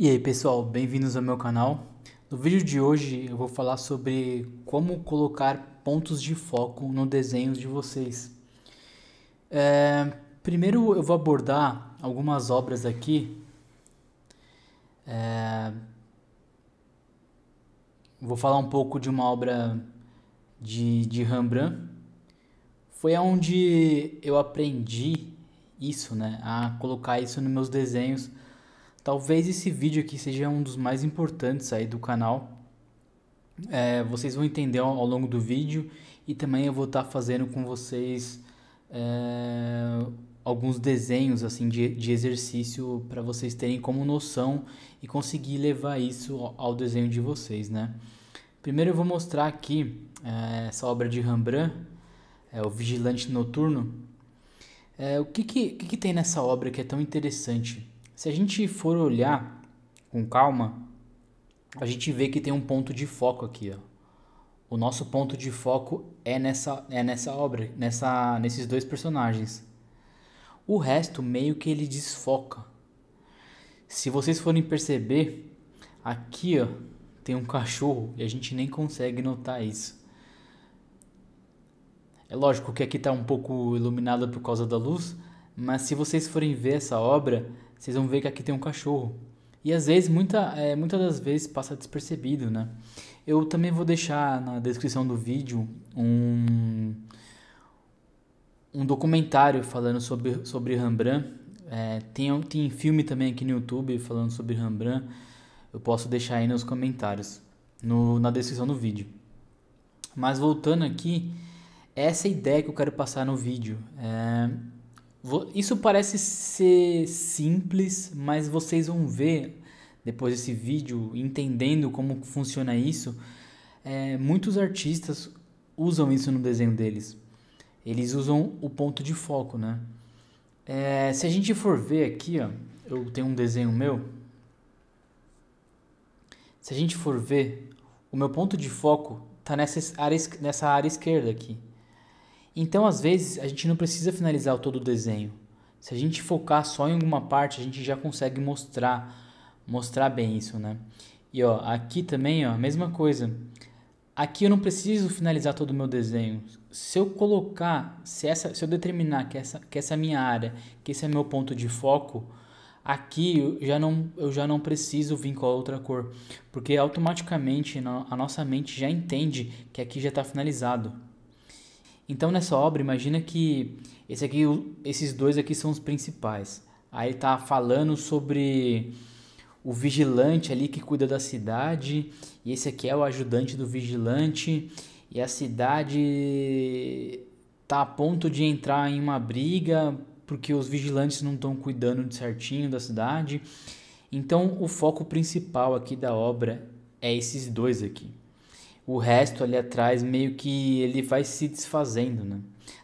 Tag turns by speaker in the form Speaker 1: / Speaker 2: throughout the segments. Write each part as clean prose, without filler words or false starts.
Speaker 1: E aí pessoal, bem-vindos ao meu canal. No vídeo de hoje eu vou falar sobre como colocar pontos de foco no desenho de vocês. Primeiro eu vou abordar algumas obras aqui. Vou falar um pouco de uma obra de Rembrandt. Foi onde eu aprendi isso, né, a colocar isso nos meus desenhos. Talvez esse vídeo aqui seja um dos mais importantes aí do canal. Vocês vão entender ao longo do vídeo e também eu vou estar fazendo com vocês é, alguns desenhos assim de exercício para vocês terem como noção e conseguir levar isso ao desenho de vocês, né? Primeiro eu vou mostrar aqui essa obra de Rembrandt, o Vigilante Noturno. O que tem nessa obra que é tão interessante? Se a gente for olhar com calma, a gente vê que tem um ponto de foco aqui, ó. O nosso ponto de foco é nessa obra, nesses dois personagens. O resto meio que ele desfoca. Se vocês forem perceber, aqui ó, tem um cachorro e a gente nem consegue notar isso. É lógico que aqui está um pouco iluminado por causa da luz, mas se vocês forem ver essa obra, vocês vão ver que aqui tem um cachorro. E às vezes, muitas das vezes passa despercebido, né? Eu também vou deixar na descrição do vídeo um documentário falando sobre Rembrandt. Tem filme também aqui no YouTube falando sobre Rembrandt. Eu posso deixar aí nos comentários, na descrição do vídeo. Mas voltando aqui, essa é a ideia que eu quero passar no vídeo. Isso parece ser simples, mas vocês vão ver depois desse vídeo, entendendo como funciona isso. Muitos artistas usam isso no desenho deles. Eles usam o ponto de foco, né? Se a gente for ver aqui, ó, eu tenho um desenho meu. Se a gente for ver, o meu ponto de foco está nessa área esquerda aqui. Então, às vezes, a gente não precisa finalizar todo o desenho. Se a gente focar só em alguma parte, a gente já consegue mostrar bem isso, né? E ó, aqui também, ó, mesma coisa. Aqui eu não preciso finalizar todo o meu desenho. Se eu colocar, se eu determinar que essa é a minha área, que esse é meu ponto de foco, aqui eu já não preciso vir com a outra cor, porque automaticamente a nossa mente já entende que aqui já está finalizado. Então nessa obra, imagina que esses dois aqui são os principais. Aí tá falando sobre o vigilante ali que cuida da cidade, e esse aqui é o ajudante do vigilante, e a cidade tá a ponto de entrar em uma briga porque os vigilantes não estão cuidando de certinho da cidade. Então o foco principal aqui da obra é esses dois aqui. O resto ali atrás meio que ele vai se desfazendo, né?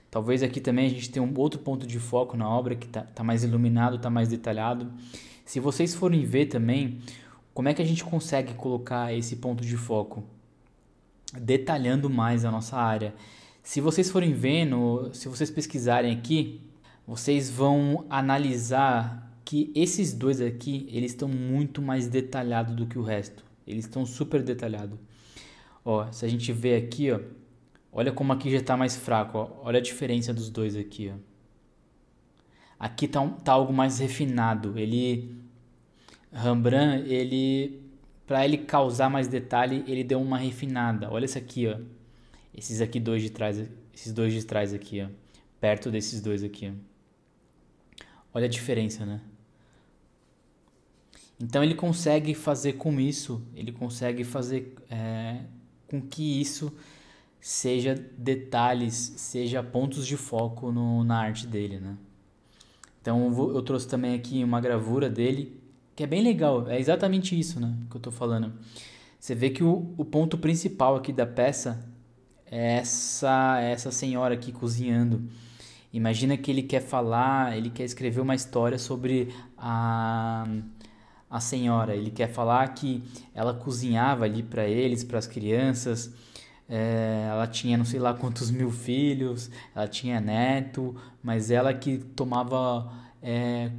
Speaker 1: Talvez aqui também a gente tenha um outro ponto de foco na obra que tá mais iluminado, tá mais detalhado. Se vocês forem ver também, como é que a gente consegue colocar esse ponto de foco? Detalhando mais a nossa área. Se vocês forem vendo, se vocês pesquisarem aqui, vocês vão analisar que esses dois aqui, eles estão muito mais detalhados do que o resto. Eles estão super detalhados. Ó, se a gente vê aqui, ó, olha como aqui já está mais fraco, ó. Olha a diferença dos dois aqui, ó. Aqui tá algo mais refinado. Rembrandt, para ele causar mais detalhe, ele deu uma refinada. Olha esse aqui, ó. Esses dois de trás aqui, ó, perto desses dois aqui, ó. Olha a diferença, né? Então ele consegue fazer com isso, ele consegue fazer com que isso seja detalhes, seja pontos de foco na arte dele, né? Então eu trouxe também aqui uma gravura dele, que é bem legal, é exatamente isso, né, que eu tô falando. Você vê que o ponto principal aqui da peça é essa senhora aqui cozinhando. Imagina que ele quer falar, ele quer escrever uma história sobre a senhora. Ele quer falar que ela cozinhava ali para eles, para as crianças. Ela tinha não sei lá quantos mil filhos, ela tinha neto, mas ela que tomava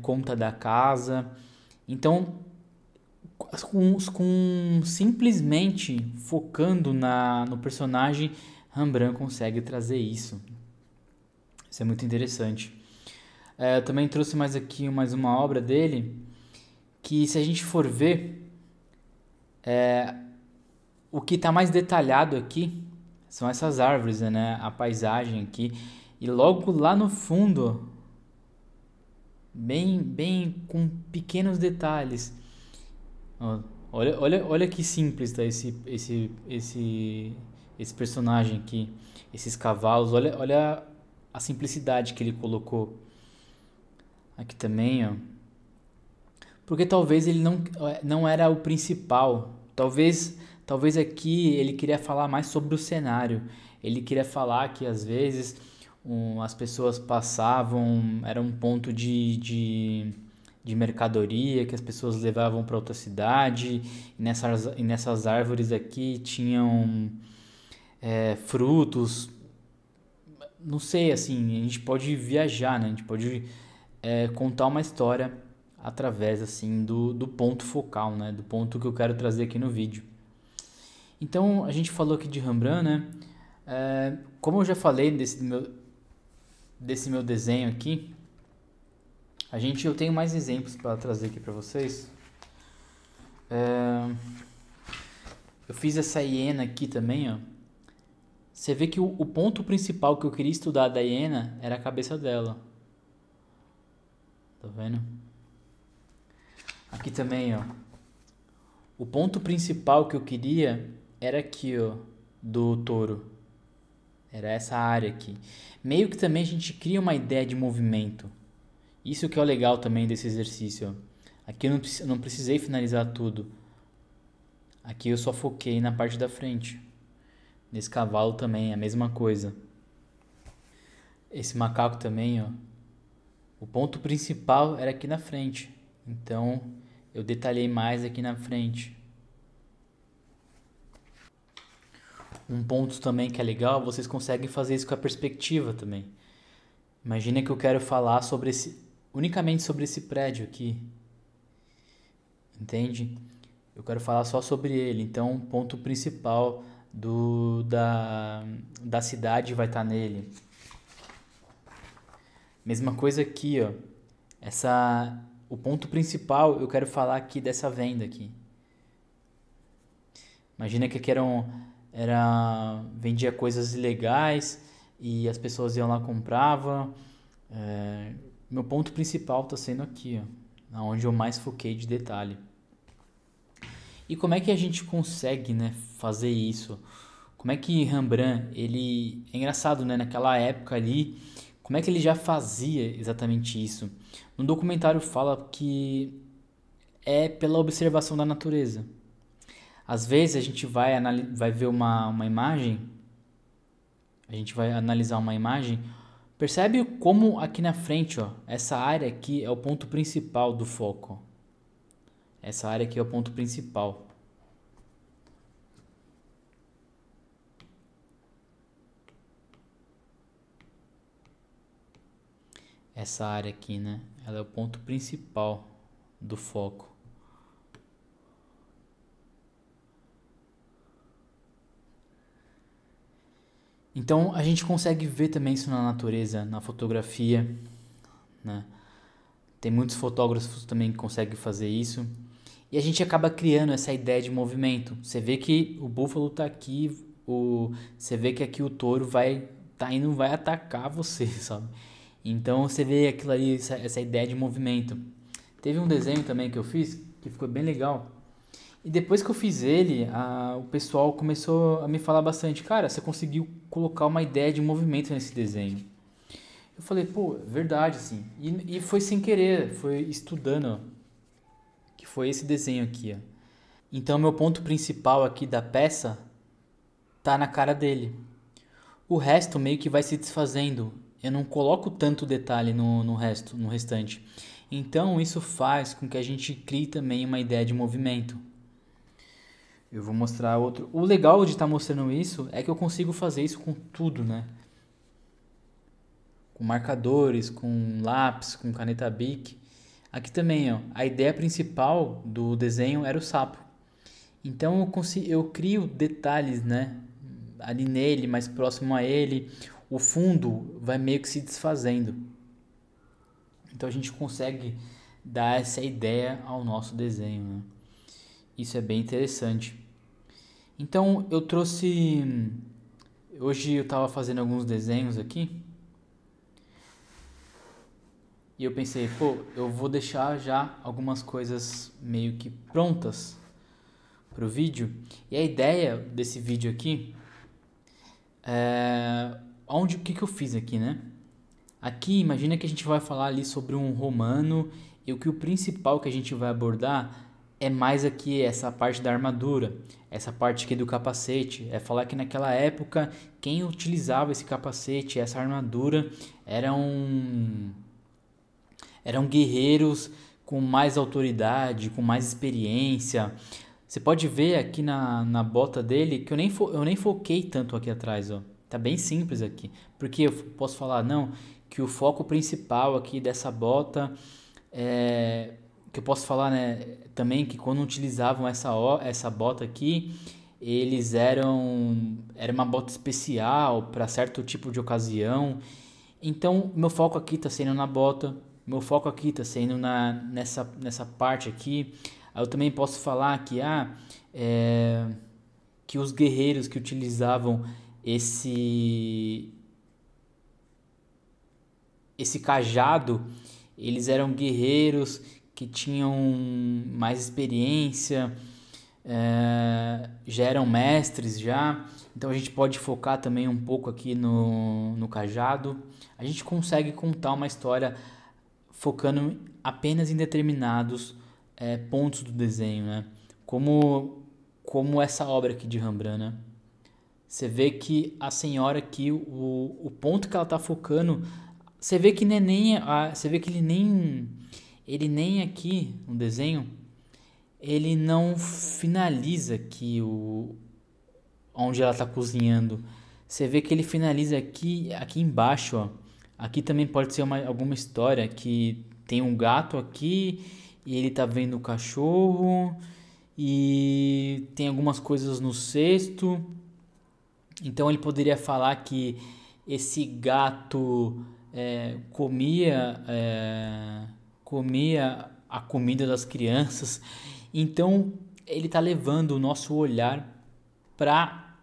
Speaker 1: conta da casa. Então, com simplesmente focando no personagem, Rembrandt consegue trazer isso. Isso é muito interessante. Eu também trouxe mais uma obra dele, que se a gente for ver, o que está mais detalhado aqui são essas árvores, né? A paisagem aqui. E logo lá no fundo, bem com pequenos detalhes. Ó, olha que simples tá esse personagem aqui, esses cavalos. Olha a simplicidade que ele colocou aqui também, ó. Porque talvez ele não era o principal. Talvez aqui ele queria falar mais sobre o cenário. Ele queria falar que às vezes as pessoas passavam, era um ponto de mercadoria que as pessoas levavam para outra cidade. E nessas árvores aqui tinham frutos. Não sei, assim, a gente pode viajar, né? A gente pode contar uma história através assim do ponto focal, né? Do ponto que eu quero trazer aqui no vídeo. Então a gente falou aqui de Rembrandt, né? Como eu já falei desse meu desenho aqui, eu tenho mais exemplos para trazer aqui para vocês. Eu fiz essa hiena aqui também, ó. Você vê que o ponto principal que eu queria estudar da hiena era a cabeça dela. Tá vendo? Aqui também, ó. O ponto principal que eu queria era aqui, ó, do touro. Era essa área aqui. Meio que também a gente cria uma ideia de movimento. Isso que é o legal também desse exercício, ó. Aqui eu não precisei finalizar tudo. Aqui eu só foquei na parte da frente. Nesse cavalo também, a mesma coisa. Esse macaco também, ó. O ponto principal era aqui na frente. Então, eu detalhei mais aqui na frente. Um ponto também que é legal, vocês conseguem fazer isso com a perspectiva também. Imagina que eu quero falar unicamente sobre esse prédio aqui. Entende? Eu quero falar só sobre ele. Então, o ponto principal da cidade vai estar nele. Mesma coisa aqui, ó. O ponto principal eu quero falar aqui dessa venda aqui. Imagina que aqui vendia coisas ilegais e as pessoas iam lá compravam. Meu ponto principal está sendo aqui, ó, onde eu mais foquei de detalhe. E como é que a gente consegue, né, fazer isso? Como é que Rembrandt, é engraçado, né, naquela época ali, como é que ele já fazia exatamente isso? No documentário fala que é pela observação da natureza. Às vezes a gente vai ver uma imagem, a gente vai analisar uma imagem, percebe como aqui na frente, ó, essa área aqui é o ponto principal do foco. Essa área aqui é o ponto principal. Essa área aqui, né? Ela é o ponto principal do foco. Então a gente consegue ver também isso na natureza, na fotografia, né? Tem muitos fotógrafos também que conseguem fazer isso. E a gente acaba criando essa ideia de movimento. Você vê que o búfalo tá aqui, você vê que aqui o touro vai atacar você, sabe? Então você vê aquilo ali, essa ideia de movimento. Teve um desenho também que eu fiz que ficou bem legal. E depois que eu fiz ele, o pessoal começou a me falar bastante. Cara, você conseguiu colocar uma ideia de movimento nesse desenho. Eu falei, pô, é verdade, assim. E foi sem querer, foi estudando, ó, que foi esse desenho aqui, ó. Então, meu ponto principal aqui da peça tá na cara dele. O resto meio que vai se desfazendo. Eu não coloco tanto detalhe no restante. Então, isso faz com que a gente crie também uma ideia de movimento. Eu vou mostrar outro. O legal de estar mostrando isso é que eu consigo fazer isso com tudo, né? Com marcadores, com lápis, com caneta Bic. Aqui também, ó, a ideia principal do desenho era o sapo. Então eu crio detalhes, né, ali nele, mais próximo a ele. O fundo vai meio que se desfazendo. Então a gente consegue dar essa ideia ao nosso desenho, né? Isso é bem interessante. Então eu trouxe. Hoje eu estava fazendo alguns desenhos aqui. E eu pensei, pô, eu vou deixar já algumas coisas meio que prontas para o vídeo. E a ideia desse vídeo aqui é. O que eu fiz aqui, né? Aqui, imagina que a gente vai falar ali sobre um romano e o principal que a gente vai abordar é mais aqui essa parte da armadura, essa parte aqui do capacete. É falar que naquela época quem utilizava esse capacete, essa armadura, eram guerreiros com mais autoridade, com mais experiência. Você pode ver aqui na bota dele que eu nem foquei tanto aqui atrás, ó. Tá bem simples aqui. Porque eu posso falar, não, que o foco principal aqui dessa bota é. Que eu posso falar, né, também que quando utilizavam essa bota aqui, eles eram. Era uma bota especial para certo tipo de ocasião. Então, meu foco aqui está sendo na bota, meu foco aqui está sendo nessa parte aqui. Aí eu também posso falar que, que os guerreiros que utilizavam esse cajado, eles eram guerreiros que tinham mais experiência, já eram mestres já. Então a gente pode focar também um pouco aqui no cajado. A gente consegue contar uma história focando apenas em determinados pontos do desenho, né? Como essa obra aqui de Rembrandt, né? Você vê que a senhora aqui, o ponto que ela está focando, você vê que você vê que ele nem aqui no desenho, ele não finaliza aqui onde ela está cozinhando. Você vê que ele finaliza aqui embaixo, ó. Aqui também pode ser alguma história que tem um gato aqui e ele tá vendo o cachorro e tem algumas coisas no cesto. Então ele poderia falar que esse gato comia a comida das crianças. Então ele está levando o nosso olhar para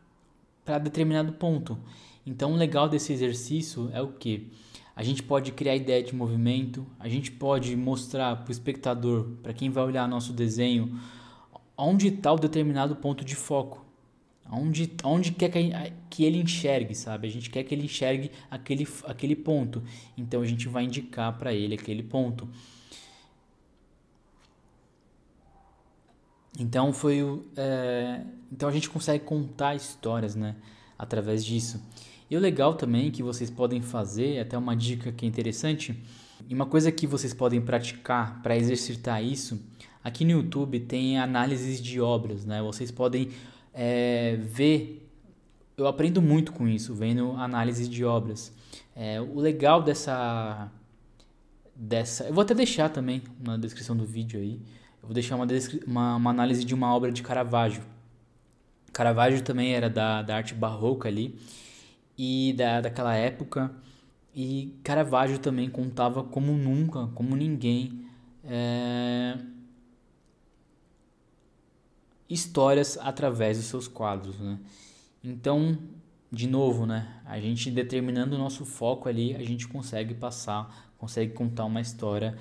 Speaker 1: determinado ponto. Então o legal desse exercício é o que? A gente pode criar ideia de movimento, a gente pode mostrar para o espectador, para quem vai olhar nosso desenho, onde está o determinado ponto de foco. Onde quer que ele enxergue, sabe? A gente quer que ele enxergue aquele ponto. Então a gente vai indicar para ele aquele ponto. Então então a gente consegue contar histórias, né? Através disso. E o legal também que vocês podem fazer, até uma dica que é interessante, e uma coisa que vocês podem praticar para exercitar isso, aqui no YouTube tem análises de obras, né? Vocês podem ver, eu aprendo muito com isso, vendo análise de obras. O legal dessa, eu vou até deixar também na descrição do vídeo aí, eu vou deixar uma análise de uma obra de Caravaggio. Caravaggio também era da arte barroca ali, e daquela época, e Caravaggio também contava como nunca, como ninguém, histórias através dos seus quadros, né? Então, de novo, né? A gente determinando o nosso foco ali, a gente consegue consegue contar uma história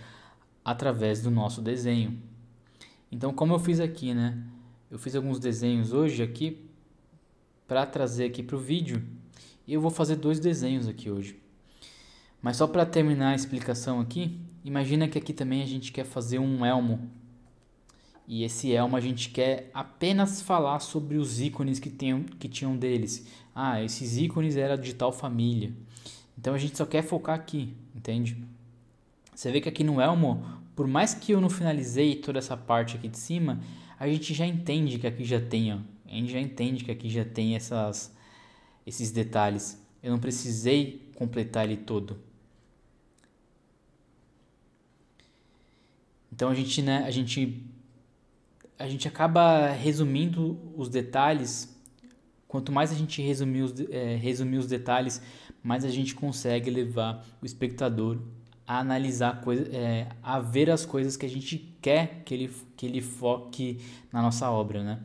Speaker 1: através do nosso desenho. Então, como eu fiz aqui, né? Eu fiz alguns desenhos hoje aqui para trazer aqui para o vídeo. E eu vou fazer 2 desenhos aqui hoje. Mas só para terminar a explicação aqui, imagina que aqui também a gente quer fazer um elmo. E esse elmo a gente quer apenas falar sobre os ícones que tinham deles. Ah, esses ícones eram de tal família. Então a gente só quer focar aqui, entende? Você vê que aqui no elmo, por mais que eu não finalizei toda essa parte aqui de cima, a gente já entende que aqui já tem, ó. A gente já entende que aqui já tem esses detalhes. Eu não precisei completar ele todo. Então a gente acaba resumindo os detalhes. Quanto mais a gente resumir os detalhes, mais a gente consegue levar o espectador a analisar a ver as coisas que a gente quer que ele foque na nossa obra, né?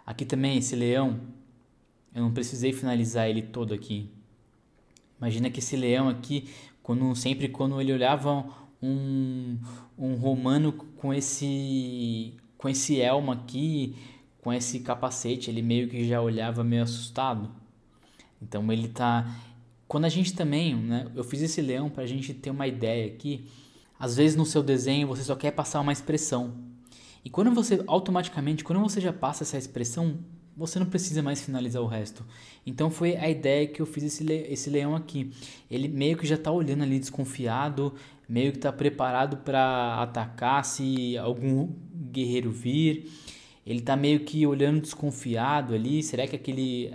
Speaker 1: Aqui também esse leão, eu não precisei finalizar ele todo aqui. Imagina que esse leão aqui, quando ele olhava um romano com esse elmo aqui, com esse capacete, ele meio que já olhava meio assustado. Então ele tá... Quando a gente também, né, eu fiz esse leão pra gente ter uma ideia aqui. Às vezes no seu desenho você só quer passar uma expressão. E quando você já passa essa expressão, você não precisa mais finalizar o resto. Então foi a ideia que eu fiz esse leão aqui. Ele meio que já tá olhando ali desconfiado, meio que tá preparado para atacar se algum guerreiro vir. Ele tá meio que olhando desconfiado ali. Será que aquele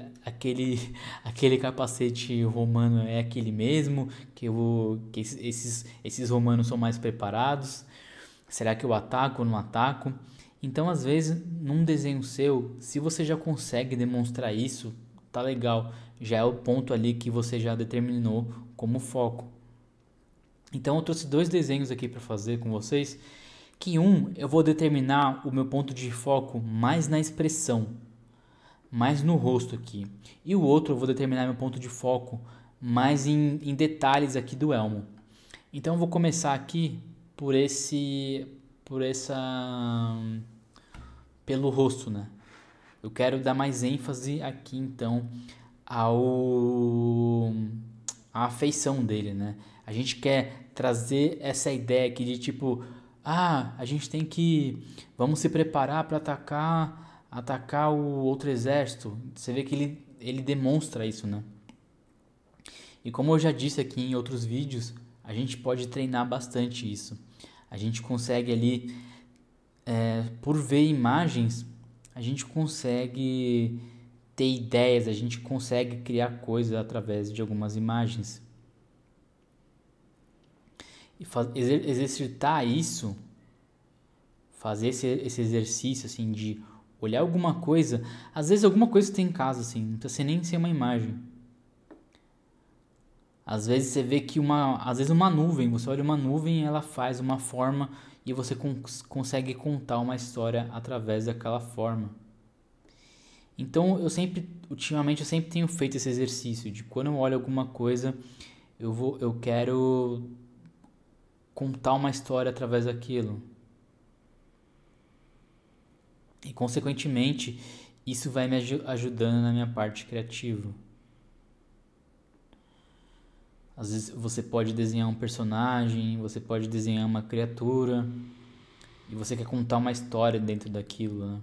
Speaker 1: capacete romano é aquele mesmo? Que esses romanos são mais preparados? Será que eu ataco ou não ataco? Então, às vezes, num desenho seu, se você já consegue demonstrar isso, tá legal. Já é o ponto ali que você já determinou como foco. Então, eu trouxe dois desenhos aqui para fazer com vocês. Que eu vou determinar o meu ponto de foco mais na expressão, mais no rosto aqui. E o outro eu vou determinar meu ponto de foco mais em detalhes aqui do elmo. Então eu vou começar aqui pelo rosto, né? Eu quero dar mais ênfase aqui então ao à afeição dele, né? A gente quer trazer essa ideia aqui de tipo, a gente tem que vamos se preparar para atacar o outro exército. Você vê que ele demonstra isso, né? E como eu já disse aqui em outros vídeos, a gente pode treinar bastante isso. A gente consegue ali, por ver imagens, a gente consegue ter ideias, a gente consegue criar coisas através de algumas imagens. E exercitar isso, fazer esse exercício assim de olhar alguma coisa, às vezes alguma coisa que tem em casa assim, não precisa nem ser uma imagem. Às vezes você vê que às vezes uma nuvem, você olha uma nuvem e ela faz uma forma e você consegue contar uma história através daquela forma. Então ultimamente eu sempre tenho feito esse exercício de quando eu olho alguma coisa, eu quero contar uma história através daquilo. E consequentemente, isso vai me ajudando na minha parte criativa. Às vezes você pode desenhar um personagem, você pode desenhar uma criatura e você quer contar uma história dentro daquilo, né?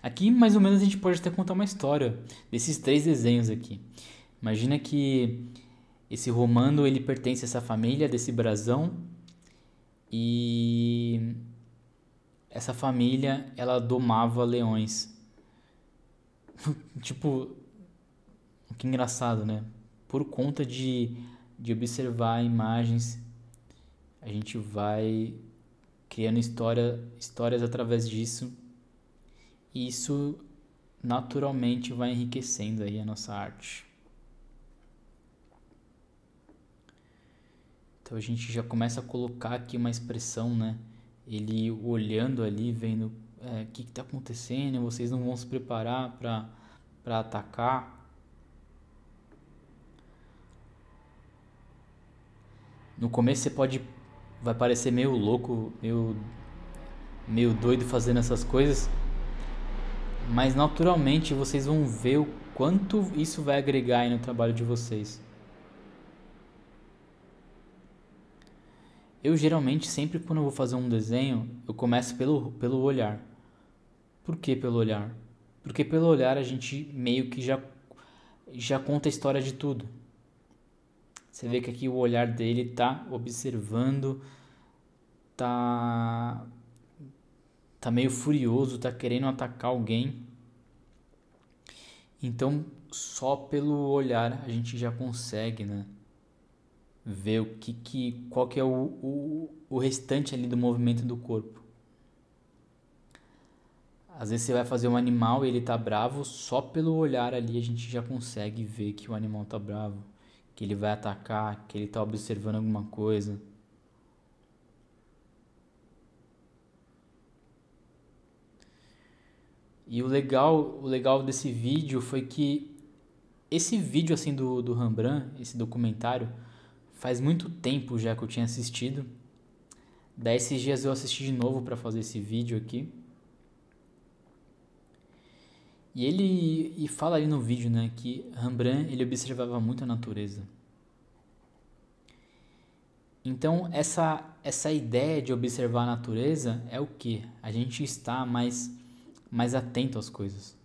Speaker 1: Aqui mais ou menos a gente pode até contar uma história desses três desenhos aqui. Imagina que esse romano ele pertence a essa família desse brasão e essa família ela domava leões. Tipo, que engraçado, né? Por conta de observar imagens, a gente vai criando histórias através disso. E isso naturalmente vai enriquecendo aí a nossa arte. Então a gente já começa a colocar aqui uma expressão, né? Ele olhando ali, vendo o que está acontecendo, vocês não vão se preparar para atacar. No começo vai parecer meio louco, meio doido fazendo essas coisas, mas naturalmente vocês vão ver o quanto isso vai agregar aí no trabalho de vocês. Eu geralmente, sempre quando eu vou fazer um desenho, eu começo pelo olhar. Por que pelo olhar? Porque pelo olhar a gente meio que já conta a história de tudo. Você vê que aqui o olhar dele tá observando, tá meio furioso, tá querendo atacar alguém. Então, só pelo olhar a gente já consegue, né? ver qual que é o restante ali do movimento do corpo. Às vezes você vai fazer um animal e ele tá bravo, só pelo olhar ali a gente já consegue ver que o animal tá bravo, que ele vai atacar, que ele tá observando alguma coisa. E o legal desse vídeo foi que esse vídeo assim do Rembrandt, esse documentário, faz muito tempo já que eu tinha assistido. Daí esses dias eu assisti de novo para fazer esse vídeo aqui. E ele fala ali no vídeo, né, que Rembrandt ele observava muito a natureza. Então essa ideia de observar a natureza é o que? A gente está mais atento às coisas.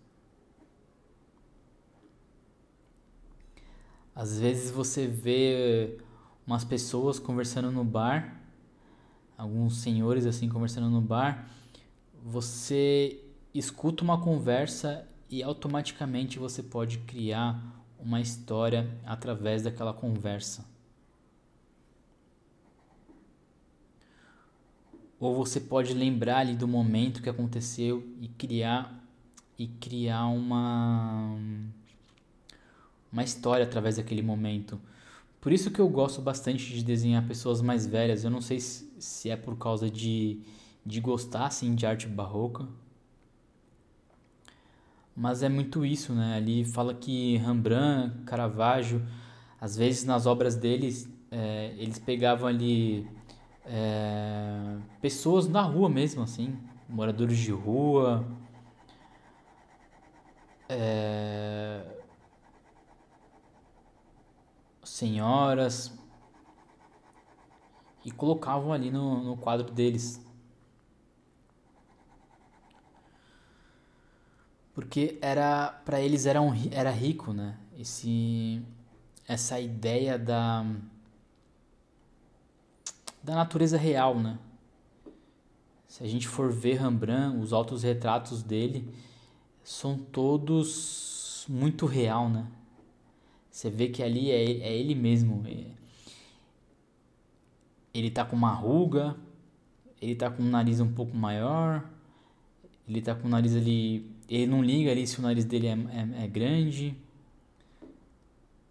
Speaker 1: Às vezes você vê umas pessoas conversando no bar, alguns senhores assim conversando no bar, você escuta uma conversa e automaticamente você pode criar uma história através daquela conversa. Ou você pode lembrar ali do momento que aconteceu e criar uma história através daquele momento. Por isso que eu gosto bastante de desenhar pessoas mais velhas. Eu não sei se é por causa de gostar assim, de arte barroca, mas é muito isso, né? Ali fala que Rembrandt, Caravaggio, às vezes nas obras deles, eles pegavam ali pessoas na rua mesmo, assim, moradores de rua, senhoras, e colocavam ali no quadro deles. Porque para eles era rico, né? Essa ideia da natureza real, né? Se a gente for ver Rembrandt, os autorretratos dele são todos muito real, né? Você vê que ali é ele mesmo. Ele tá com uma ruga, ele tá com um nariz um pouco maior, ele tá com o nariz ali. Ele não liga ali se o nariz dele é grande,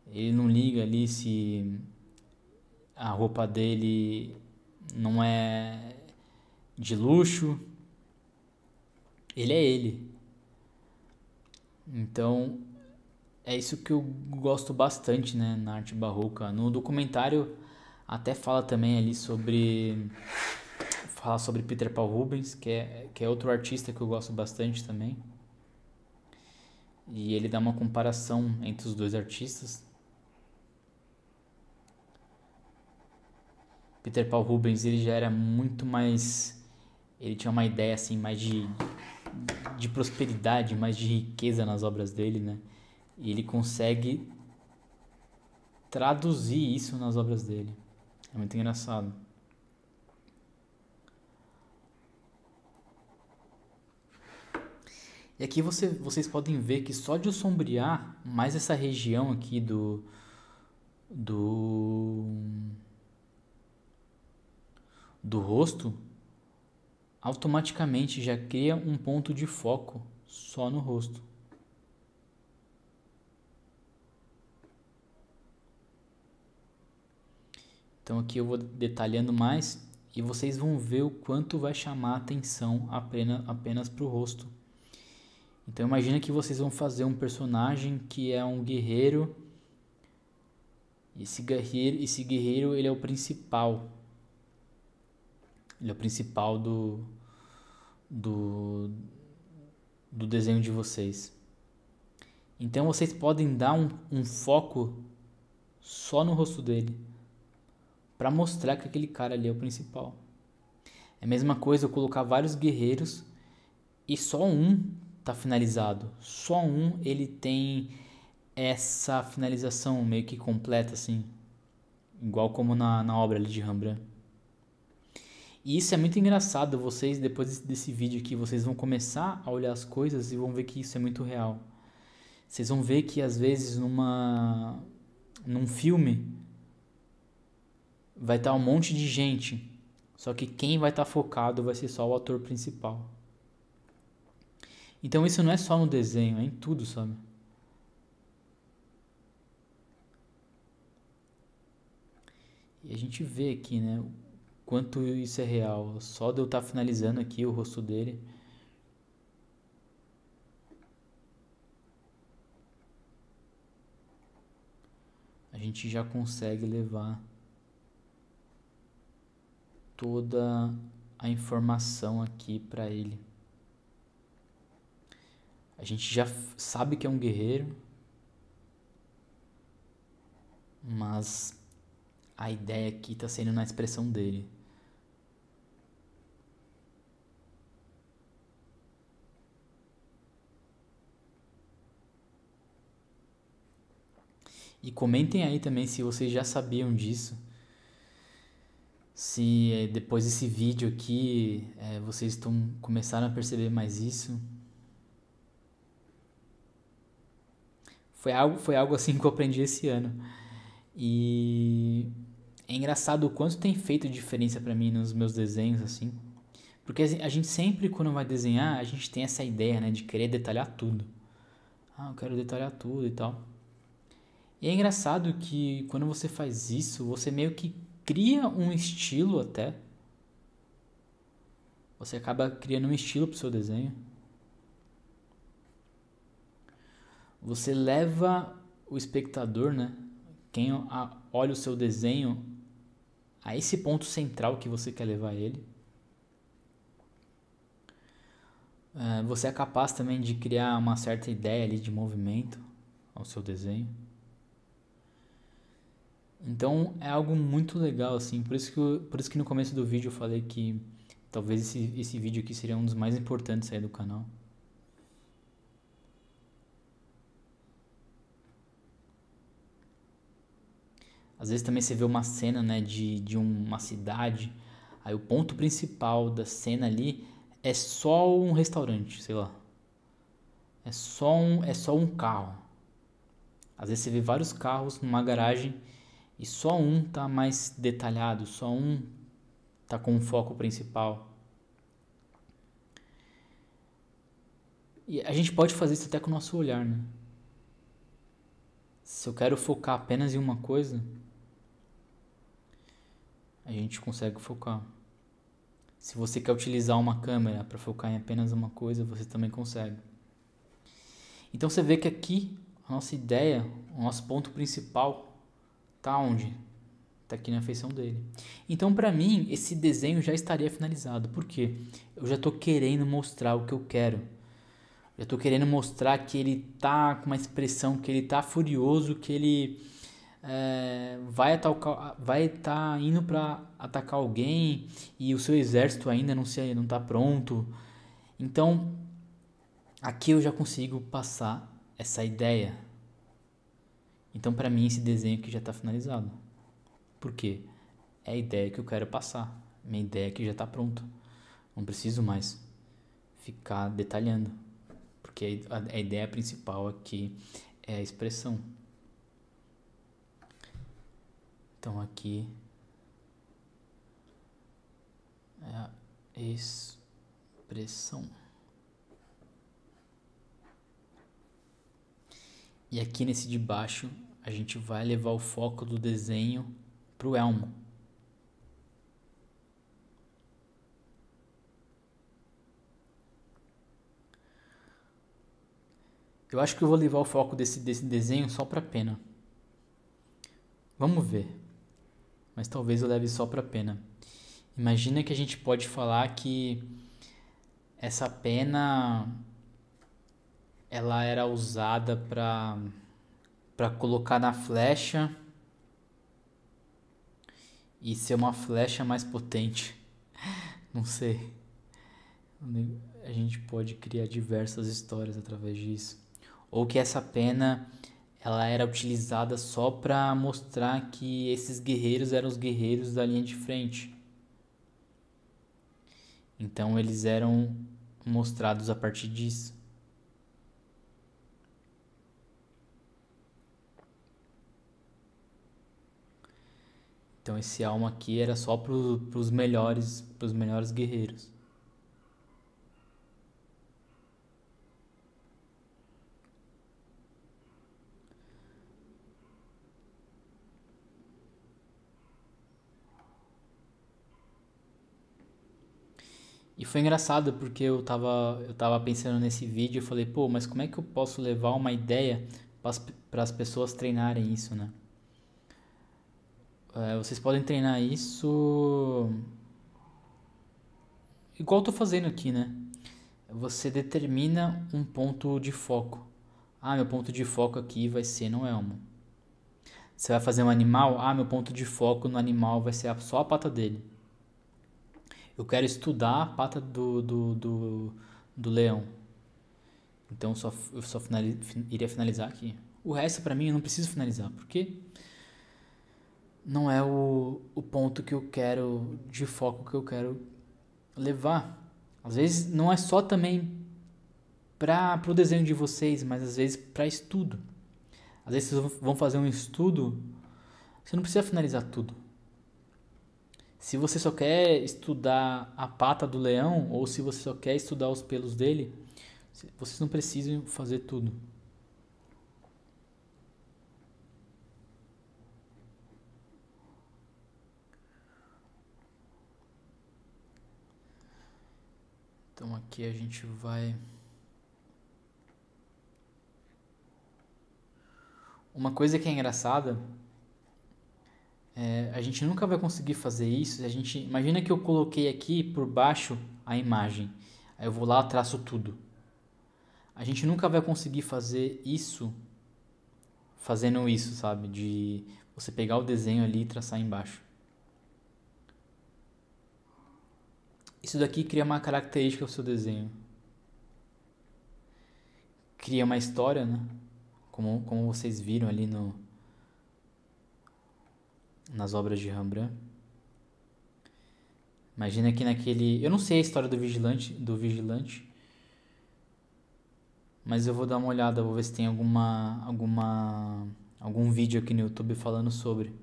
Speaker 1: ele não liga ali se a roupa dele não é de luxo. Ele é ele. Então, é isso que eu gosto bastante, né, na arte barroca. No documentário até fala também ali fala sobre Peter Paul Rubens, que é outro artista que eu gosto bastante também. E ele dá uma comparação entre os dois artistas. Peter Paul Rubens, ele já era muito mais, ele tinha uma ideia assim mais de prosperidade, mais de riqueza nas obras dele, né? E ele consegue traduzir isso nas obras dele. É muito engraçado. E aqui vocês podem ver que só de eu sombrear mais essa região aqui do, do rosto, automaticamente já cria um ponto de foco só no rosto. Então aqui eu vou detalhando mais e vocês vão ver o quanto vai chamar a atenção apenas para o rosto. Então imagina que vocês vão fazer um personagem que é um guerreiro. Esse guerreiro ele é o principal. Ele é o principal do desenho de vocês. Então vocês podem dar um foco só no rosto dele, para mostrar que aquele cara ali é o principal. É a mesma coisa eu colocar vários guerreiros e só um tá finalizado. Só um ele tem essa finalização meio que completa assim, igual como na obra ali de Rembrandt. E isso é muito engraçado, vocês depois desse vídeo aqui, vocês vão começar a olhar as coisas e vão ver que isso é muito real. Vocês vão ver que às vezes num filme vai estar um monte de gente, só que quem vai estar focado vai ser só o ator principal. Então isso não é só no desenho, é em tudo, sabe? E a gente vê aqui, né, o quanto isso é real. Só de eu estar finalizando aqui o rosto dele, a gente já consegue levar toda a informação aqui para ele. A gente já sabe que é um guerreiro, mas a ideia aqui está sendo na expressão dele. E comentem aí também se vocês já sabiam disso. Se depois desse vídeo aqui vocês começaram a perceber mais isso. Foi algo assim que eu aprendi esse ano. E é engraçado o quanto tem feito diferença pra mim nos meus desenhos, assim. Porque a gente sempre, quando vai desenhar, a gente tem essa ideia, né, de querer detalhar tudo. Ah, eu quero detalhar tudo e tal. E é engraçado que quando você faz isso, você meio que cria um estilo até. Você acaba criando um estilo pro seu desenho. Você leva o espectador, né? Quem olha o seu desenho a esse ponto central que você quer levar ele. Você é capaz também de criar uma certa ideia ali de movimento ao seu desenho. Então é algo muito legal, assim. Por isso que no começo do vídeo eu falei que talvez esse vídeo aqui seria um dos mais importantes aí do canal. Às vezes também você vê uma cena, né, de uma cidade, aí o ponto principal da cena ali é só um restaurante, sei lá. É só um carro. Às vezes você vê vários carros numa garagem e só um tá mais detalhado, só um tá com um foco principal. E a gente pode fazer isso até com o nosso olhar, né? Se eu quero focar apenas em uma coisa, a gente consegue focar. Se você quer utilizar uma câmera para focar em apenas uma coisa, você também consegue. Então você vê que aqui a nossa ideia, o nosso ponto principal, tá onde? Tá aqui na feição dele. Então para mim esse desenho já estaria finalizado. Por quê? Eu já estou querendo mostrar o que eu quero. Eu estou querendo mostrar que ele tá com uma expressão, que ele tá furioso, que ele vai estar indo para atacar alguém e o seu exército ainda não tá pronto. Então aqui eu já consigo passar essa ideia. Então para mim esse desenho aqui já está finalizado. Por quê? É a ideia que eu quero passar. Minha ideia aqui já está pronta. Não preciso mais ficar detalhando. Porque a ideia principal aqui é a expressão. Então aqui é a expressão. E aqui nesse de baixo a gente vai levar o foco do desenho pro elmo. Eu acho que eu vou levar o foco desse desenho só pra pena. Vamos ver. Mas talvez eu leve só pra pena. Imagina que a gente pode falar que essa pena ela era usada para colocar na flecha e ser uma flecha mais potente. Não sei. A gente pode criar diversas histórias através disso. Ou que essa pena ela era utilizada só para mostrar que esses guerreiros eram os guerreiros da linha de frente. Então eles eram mostrados a partir disso. Então esse alma aqui era só pros melhores guerreiros. E foi engraçado porque eu tava pensando nesse vídeo e falei, pô, mas como é que eu posso levar uma ideia para as pessoas treinarem isso, né? Vocês podem treinar isso igual eu tô fazendo aqui, né? Você determina um ponto de foco. Ah, meu ponto de foco aqui vai ser no elmo. Você vai fazer um animal? Ah, meu ponto de foco no animal vai ser só a pata dele. Eu quero estudar a pata do leão. Então eu só iria finalizar aqui. O resto pra mim eu não preciso finalizar, porque não é o ponto que eu quero, de foco que eu quero levar. Às vezes não é só também para o desenho de vocês, mas às vezes para estudo. Às vezes vocês vão fazer um estudo, você não precisa finalizar tudo. Se você só quer estudar a pata do leão, ou se você só quer estudar os pelos dele, vocês não precisam fazer tudo. Então aqui a gente vai... Uma coisa que é engraçada, a gente nunca vai conseguir fazer isso. Imagina que eu coloquei aqui por baixo a imagem. Aí eu vou lá e traço tudo. A gente nunca vai conseguir fazer isso fazendo isso, sabe? De você pegar o desenho ali e traçar embaixo. Isso daqui cria uma característica do seu desenho. Cria uma história, né? Como vocês viram ali nas obras de Rembrandt. Imagina que naquele... Eu não sei a história do vigilante, mas eu vou dar uma olhada, vou ver se tem algum vídeo aqui no YouTube falando sobre.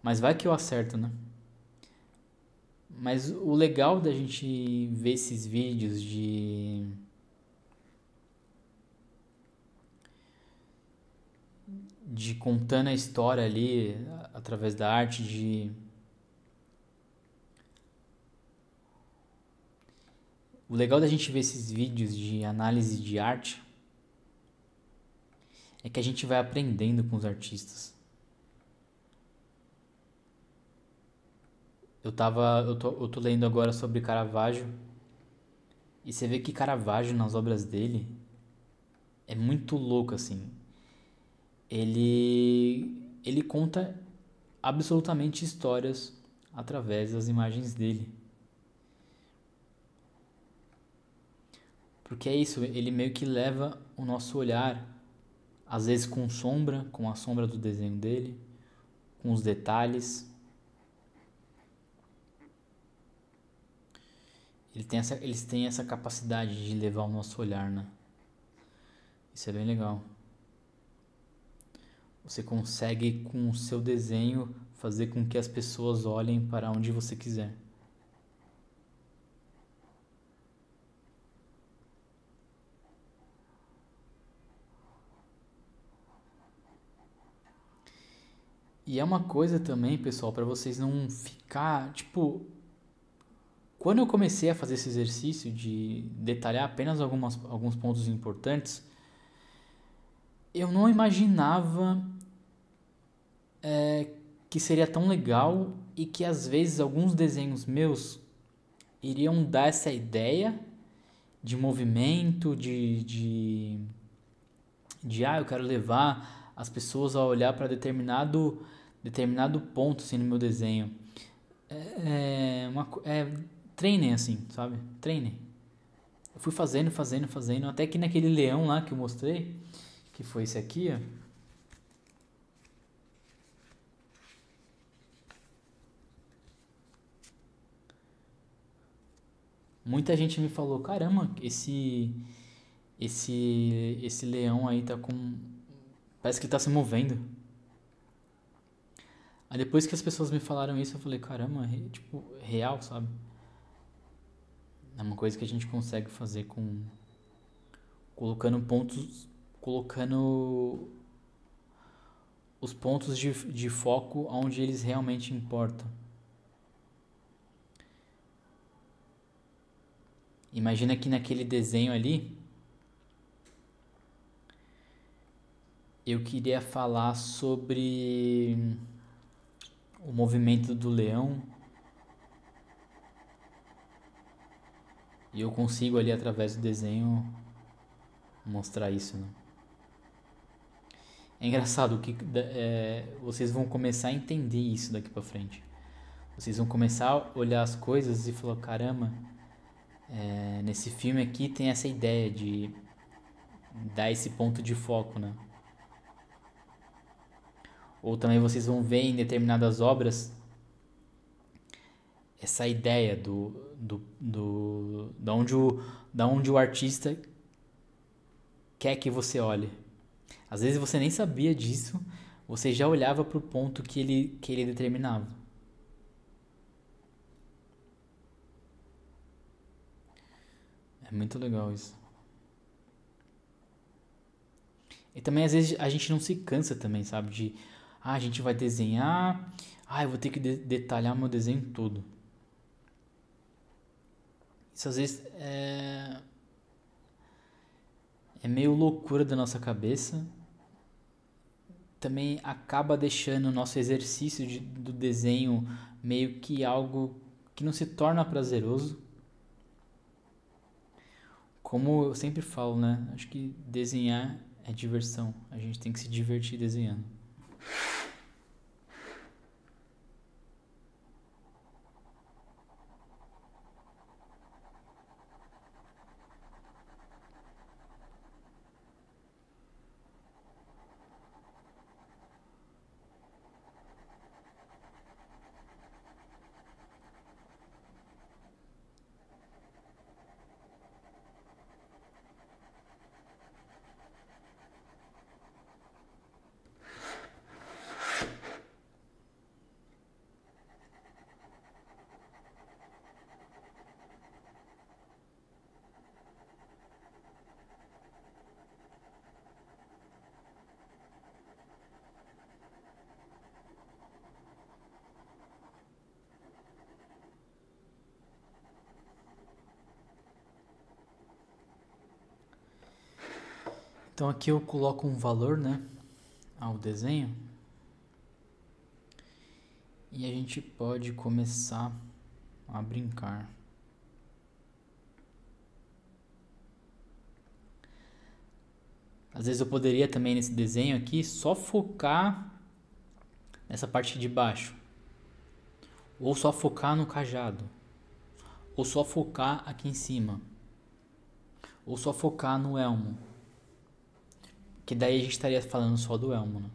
Speaker 1: Mas vai que eu acerto, né? Mas o legal da gente ver esses vídeos de contando a história ali através da arte, o legal da gente ver esses vídeos de análise de arte é que a gente vai aprendendo com os artistas. Eu tô lendo agora sobre Caravaggio e você vê que Caravaggio nas obras dele é muito louco assim. Ele conta absolutamente histórias através das imagens dele. Porque é isso, ele meio que leva o nosso olhar, às vezes com sombra, com a sombra do desenho dele, com os detalhes. Eles têm essa capacidade de levar o nosso olhar, né? Isso é bem legal. Você consegue, com o seu desenho, fazer com que as pessoas olhem para onde você quiser. E é uma coisa também, pessoal, para vocês não ficar, tipo, quando eu comecei a fazer esse exercício de detalhar apenas alguns pontos importantes, eu não imaginava que seria tão legal e que às vezes alguns desenhos meus iriam dar essa ideia de movimento, eu quero levar as pessoas a olhar para determinado ponto assim, no meu desenho. Treinem assim, sabe? Treinem. Eu fui fazendo, até que naquele leão lá que eu mostrei, que foi esse aqui, ó. Muita gente me falou, caramba, esse leão aí tá com... Parece que ele tá se movendo. Aí depois que as pessoas me falaram isso, eu falei, caramba, tipo, real, sabe? É uma coisa que a gente consegue fazer com colocando pontos, colocando os pontos de foco onde eles realmente importam. Imagina que naquele desenho ali, eu queria falar sobre o movimento do leão e eu consigo ali através do desenho mostrar isso, né? É engraçado que vocês vão começar a entender isso daqui pra frente. Vocês vão começar a olhar as coisas e falar, caramba, nesse filme aqui tem essa ideia de dar esse ponto de foco, né? Ou também vocês vão ver em determinadas obras essa ideia da onde o artista quer que você olhe. Às vezes você nem sabia disso, você já olhava para o ponto que ele determinava. É muito legal isso. E também às vezes a gente não se cansa também, sabe? A gente vai desenhar, eu vou ter que detalhar meu desenho todo. Isso às vezes é meio loucura da nossa cabeça. Também acaba deixando o nosso exercício do desenho meio que algo que não se torna prazeroso. Como eu sempre falo, né? Acho que desenhar é diversão. A gente tem que se divertir desenhando. Então aqui eu coloco um valor, né, ao desenho. E a gente pode começar a brincar. Às vezes eu poderia também nesse desenho aqui só focar nessa parte de baixo. Ou só focar no cajado. Ou só focar aqui em cima. Ou só focar no elmo. Que daí a gente estaria falando só do elmo, né?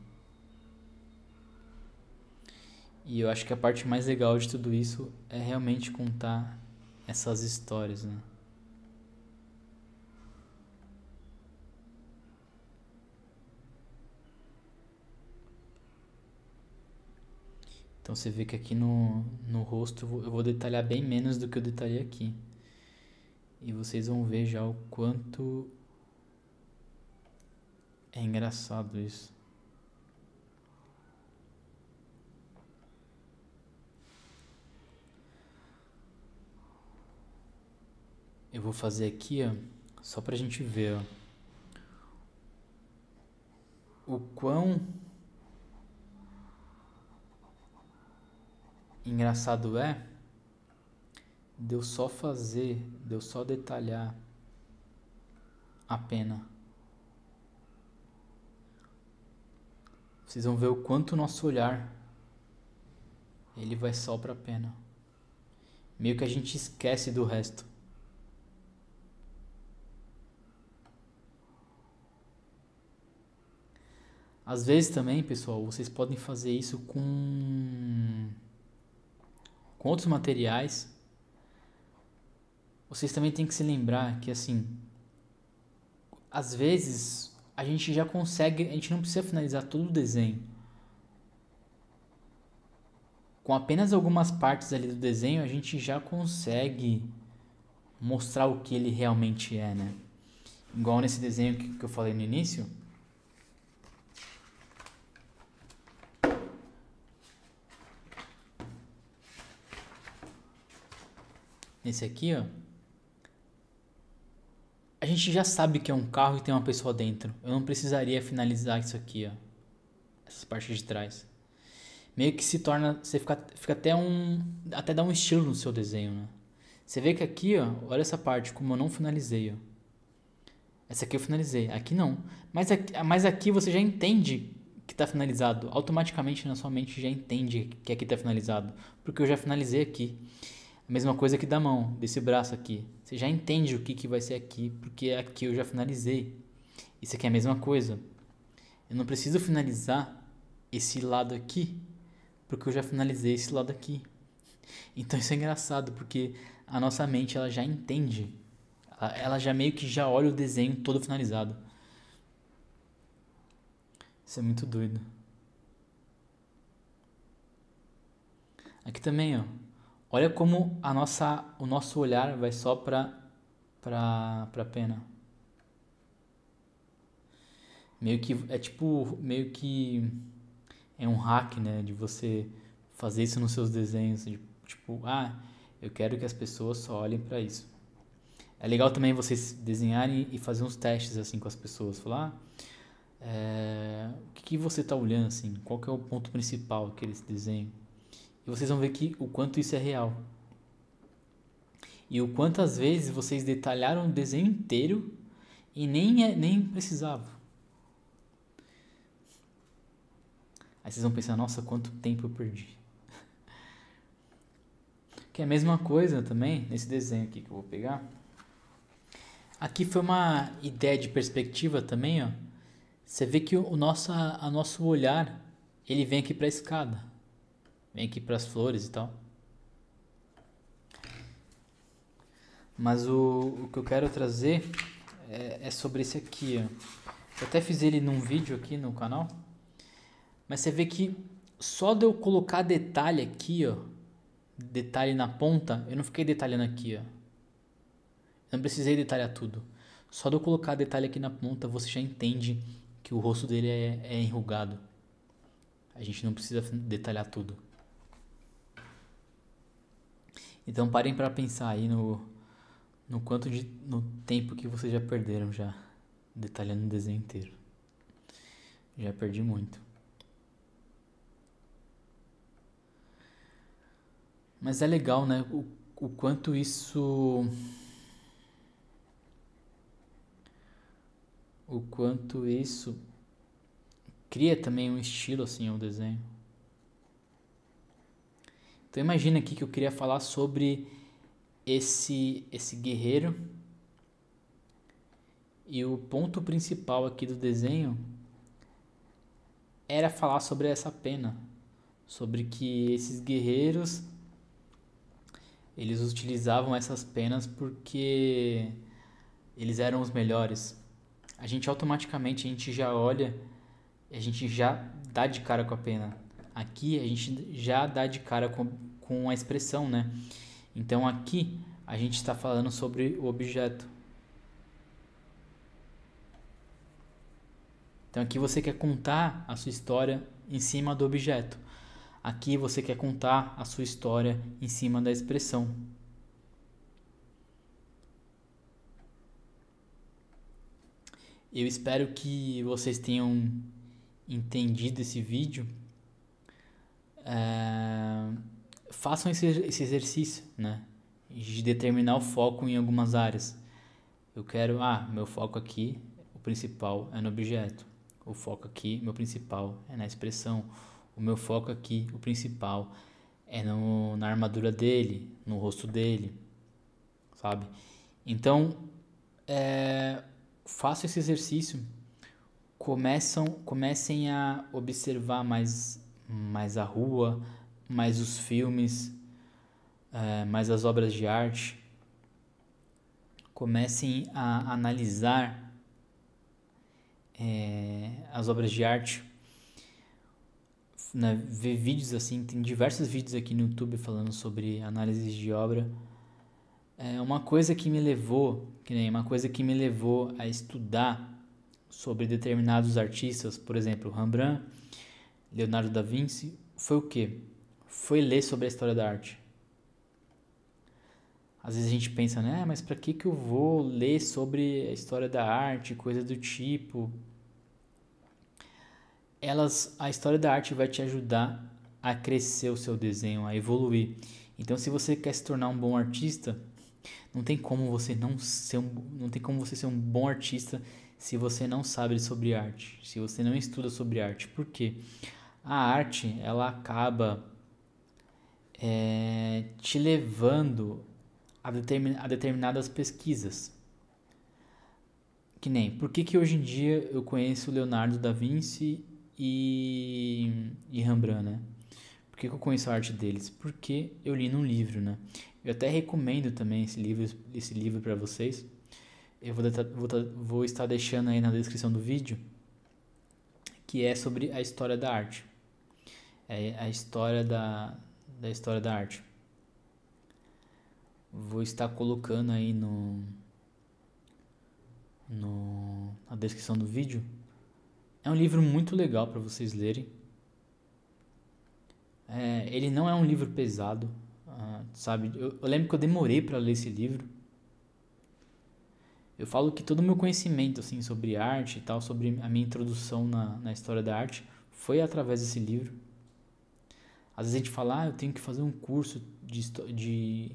Speaker 1: E eu acho que a parte mais legal de tudo isso é realmente contar essas histórias, né? Então você vê que aqui no rosto eu vou detalhar bem menos do que eu detalhei aqui. E vocês vão ver já o quanto é engraçado isso. Eu vou fazer aqui, ó, só pra gente ver, ó, o quão engraçado é de eu só fazer, de eu só detalhar a pena. Vocês vão ver o quanto o nosso olhar ele vai só pra pena. Meio que a gente esquece do resto. Às vezes também, pessoal, vocês podem fazer isso com outros materiais. Vocês também têm que se lembrar que, assim, às vezes a gente já consegue, a gente não precisa finalizar todo o desenho. com apenas algumas partes ali do desenho, a gente já consegue mostrar o que ele realmente é, né? Igual nesse desenho que eu falei no início. Nesse aqui, ó. A gente já sabe que é um carro e tem uma pessoa dentro. Eu não precisaria finalizar isso aqui, ó. Essas partes de trás. Meio que se torna... Você fica até até dá um estilo no seu desenho, né? Você vê que aqui, ó... Olha essa parte, como eu não finalizei, ó. Essa aqui eu finalizei. Aqui não. Mas aqui você já entende que está finalizado. Automaticamente na sua mente já entende que aqui está finalizado. Porque eu já finalizei aqui. A mesma coisa aqui da mão, desse braço aqui. Você já entende o que vai ser aqui, porque aqui eu já finalizei. Isso aqui é a mesma coisa. Eu não preciso finalizar esse lado aqui, porque eu já finalizei esse lado aqui. Então isso é engraçado, porque a nossa mente ela já entende. Ela já meio que já olha o desenho todo finalizado. Isso é muito doido. Aqui também, ó. Olha como o nosso olhar vai só pra pena. Meio que é tipo, meio que é um hack, né, de você fazer isso nos seus desenhos, tipo, eu quero que as pessoas só olhem pra isso. É legal também vocês desenharem e fazer uns testes assim com as pessoas, falar, o que você tá olhando assim, qual que é o ponto principal aquele desenho? E vocês vão ver que o quanto isso é real. E o quantas vezes vocês detalharam o desenho inteiro e nem precisava. Aí vocês vão pensar, nossa, quanto tempo eu perdi. Que é a mesma coisa também nesse desenho aqui que eu vou pegar. Aqui foi uma ideia de perspectiva também, ó. Você vê que o nosso olhar, ele vem aqui para a escada. Vem aqui para as flores e tal. Mas o que eu quero trazer é sobre esse aqui, ó. Eu até fiz ele num vídeo aqui no canal. Mas você vê que só de eu colocar detalhe aqui, ó. Detalhe na ponta, eu não fiquei detalhando aqui, ó. Eu não precisei detalhar tudo. Só de eu colocar detalhe aqui na ponta, você já entende que o rosto dele é enrugado. A gente não precisa detalhar tudo. Então parem para pensar aí no no tempo que vocês já perderam já detalhando o desenho inteiro. Já perdi muito. Mas é legal, né? O quanto isso. O quanto isso cria também um estilo assim ao desenho. Então imagina aqui que eu queria falar sobre esse guerreiro. E o ponto principal aqui do desenho era falar sobre essa pena. Sobre que esses guerreiros eles utilizavam essas penas porque eles eram os melhores. A gente automaticamente a gente já olha, a gente já dá de cara com a pena. Aqui a gente já dá de cara com a expressão, né? Então aqui a gente está falando sobre o objeto. Então aqui você quer contar a sua história em cima do objeto. Aqui você quer contar a sua história em cima da expressão. Eu espero que vocês tenham entendido esse vídeo. Façam esse exercício, né? De determinar o foco em algumas áreas. Eu quero, meu foco aqui, o principal é no objeto. O foco aqui, meu principal é na expressão. O meu foco aqui, o principal, é na armadura dele, no rosto dele, sabe? Então, faça esse exercício. Comecem a observar mais a rua, mais os filmes, mais as obras de arte. Comecem a analisar as obras de arte. né, ver vídeos assim, tem diversos vídeos aqui no YouTube falando sobre análises de obra. Uma coisa que me levou, que nem uma coisa que me levou a estudar sobre determinados artistas, por exemplo, Rembrandt, Leonardo da Vinci, foi o quê? Foi ler sobre a história da arte. Às vezes a gente pensa, né, mas para que eu vou ler sobre a história da arte, coisa do tipo? A história da arte vai te ajudar a crescer o seu desenho, a evoluir. Então, se você quer se tornar um bom artista, não tem como você não tem como você ser um bom artista se você não sabe sobre arte, se você não estuda sobre arte. Por quê? A arte, ela acaba te levando a determinadas pesquisas. Que nem, por que hoje em dia eu conheço Leonardo da Vinci e Rembrandt, né? Por que eu conheço a arte deles? Porque eu li num livro, né? Eu até recomendo também esse livro para vocês. Eu vou estar deixando aí na descrição do vídeo, que é sobre a história da arte. É a história da história da arte. Vou estar colocando aí na descrição do vídeo. É um livro muito legal para vocês lerem. Ele não é um livro pesado, sabe? Eu lembro que eu demorei para ler esse livro. Eu falo que todo o meu conhecimento assim, sobre arte e tal, sobre a minha introdução na história da arte, foi através desse livro. Às vezes a gente fala, eu tenho que fazer um curso de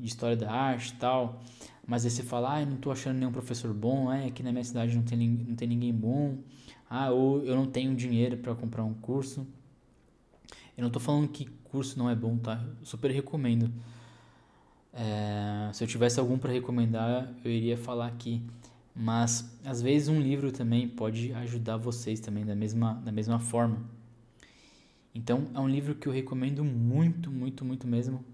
Speaker 1: história da arte e tal, mas aí você fala, eu não tô achando nenhum professor bom, aqui na minha cidade não tem ninguém bom, ou eu não tenho dinheiro para comprar um curso. Eu não tô falando que curso não é bom, tá? Eu super recomendo. Se eu tivesse algum para recomendar, eu iria falar aqui. Mas às vezes um livro também pode ajudar vocês também da mesma forma. Então é um livro que eu recomendo muito, muito, muito mesmo.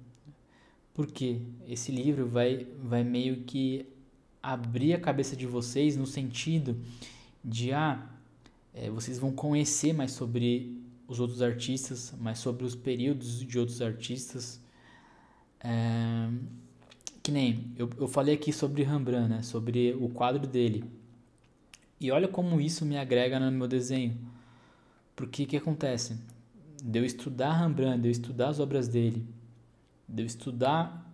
Speaker 1: Porque esse livro vai meio que abrir a cabeça de vocês no sentido de vocês vão conhecer mais sobre os outros artistas, mais sobre os períodos de outros artistas. Que nem eu falei aqui sobre Rembrandt, né? Sobre o quadro dele. E olha como isso me agrega no meu desenho. Porque o que acontece? De eu estudar Rembrandt, de eu estudar as obras dele, de eu estudar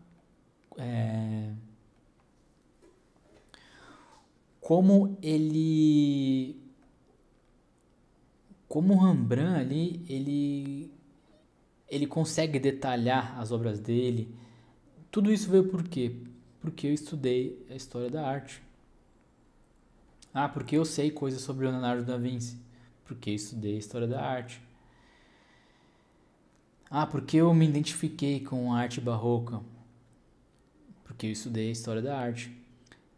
Speaker 1: como o Rembrandt ali, ele consegue detalhar as obras dele. Tudo isso veio por quê? Porque eu estudei a história da arte. Porque eu sei coisas sobre Leonardo da Vinci. Porque eu estudei a história da arte. Porque eu me identifiquei com a arte barroca. Porque eu estudei a história da arte.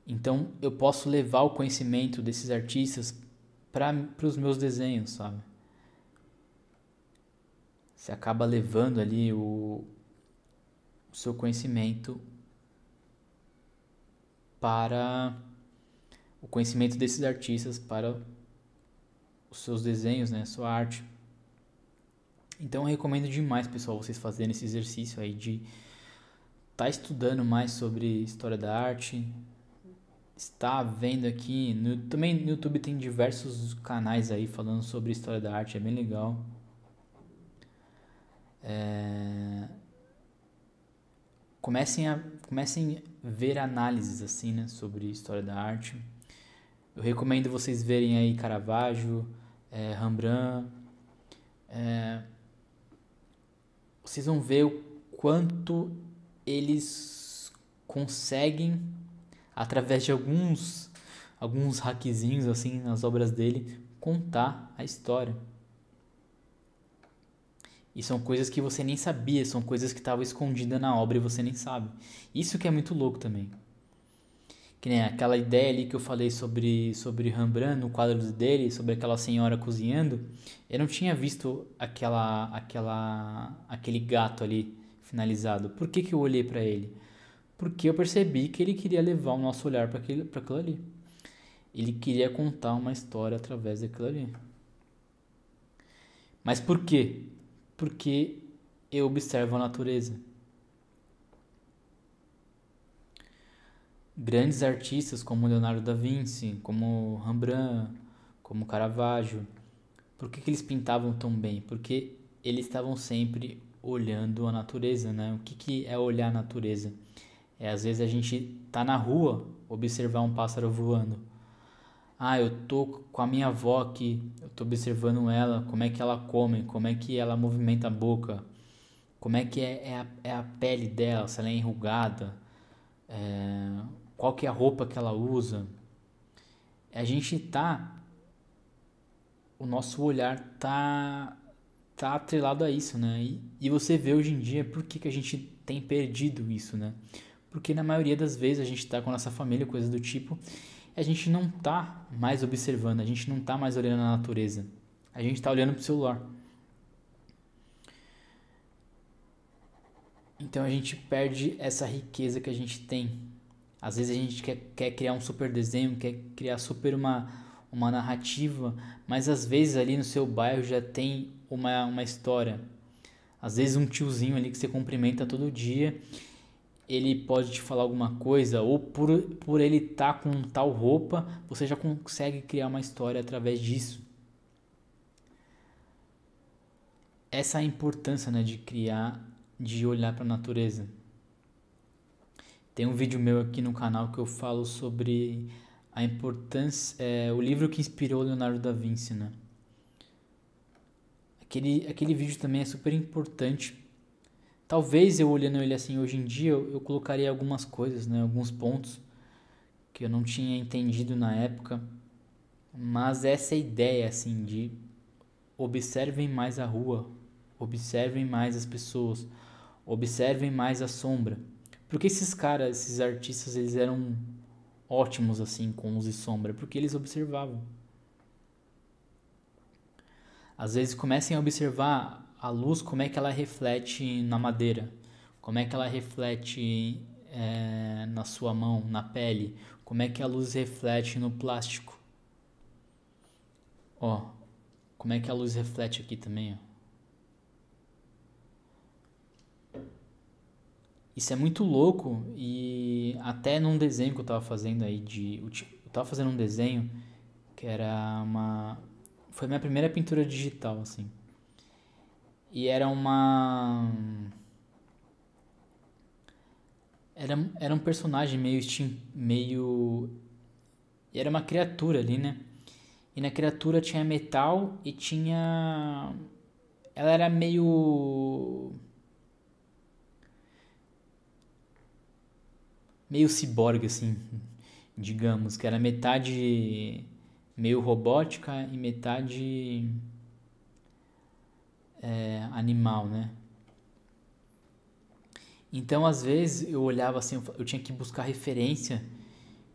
Speaker 1: Então eu posso levar o conhecimento desses artistas para os meus desenhos, sabe? Você acaba levando ali o seu conhecimento para o conhecimento desses artistas para os seus desenhos, né, sua arte. Então eu recomendo demais, pessoal, vocês fazerem esse exercício aí de estar estudando mais sobre história da arte, estar vendo aqui, também no YouTube tem diversos canais aí falando sobre história da arte, é bem legal. Comecem a ver análises assim, né, sobre história da arte. Eu recomendo vocês verem aí Caravaggio, Rembrandt. Vocês vão ver o quanto eles conseguem, através de alguns hackzinhos assim nas obras dele, contar a história. E são coisas que você nem sabia, são coisas que estavam escondidas na obra e você nem sabe. Isso que é muito louco também. Que nem aquela ideia ali que eu falei sobre Rembrandt no quadro dele, sobre aquela senhora cozinhando. Eu não tinha visto aquele gato ali finalizado. Por que eu olhei para ele? Porque eu percebi que ele queria levar o nosso olhar para aquilo ali. Ele queria contar uma história através daquilo ali. Mas por quê? Porque eu observo a natureza. Grandes artistas como Leonardo da Vinci, como Rembrandt, como Caravaggio, por que eles pintavam tão bem? Porque eles estavam sempre olhando a natureza, né? O que é olhar a natureza? É às vezes a gente tá na rua, observar um pássaro voando. Ah, eu tô com a minha avó aqui, eu tô observando ela, como é que ela come, como é que ela movimenta a boca, como é que é a pele dela, se ela é enrugada, qual que é a roupa que ela usa. A gente tá, o nosso olhar tá atrelado a isso, né? E você vê hoje em dia por que a gente tem perdido isso, né? Porque na maioria das vezes a gente tá com a nossa família, coisas do tipo, e a gente não tá mais observando, a gente não tá mais olhando a natureza. A gente tá olhando pro celular. Então a gente perde essa riqueza que a gente tem. Às vezes a gente quer criar um super desenho, quer criar super uma narrativa, mas às vezes ali no seu bairro já tem uma história. Às vezes um tiozinho ali que você cumprimenta todo dia, ele pode te falar alguma coisa, ou por ele estar com tal roupa, você já consegue criar uma história através disso. Essa é a importância, né, de criar, de olhar para a natureza. Tem um vídeo meu aqui no canal que eu falo sobre a importância, o livro que inspirou Leonardo da Vinci, né? Aquele vídeo também é super importante. Talvez eu olhando ele assim hoje em dia, eu colocaria algumas coisas, né? Alguns pontos que eu não tinha entendido na época. Mas essa ideia, assim, de observem mais a rua, observem mais as pessoas, observem mais a sombra. Porque esses caras, esses artistas, eles eram ótimos assim com luz e sombra, porque eles observavam. Às vezes comecem a observar a luz, como é que ela reflete na madeira, como é que ela reflete na sua mão, na pele, como é que a luz reflete no plástico. Ó, como é que a luz reflete aqui também, ó. Isso é muito louco e até num desenho que eu tava fazendo aí eu tava fazendo um desenho que era uma foi minha primeira pintura digital assim. E era um personagem meio era uma criatura ali, né? E na criatura tinha metal e tinha ela era meio ciborgue assim, digamos, que era metade meio robótica e metade animal, né? Então, às vezes eu olhava assim, eu tinha que buscar referência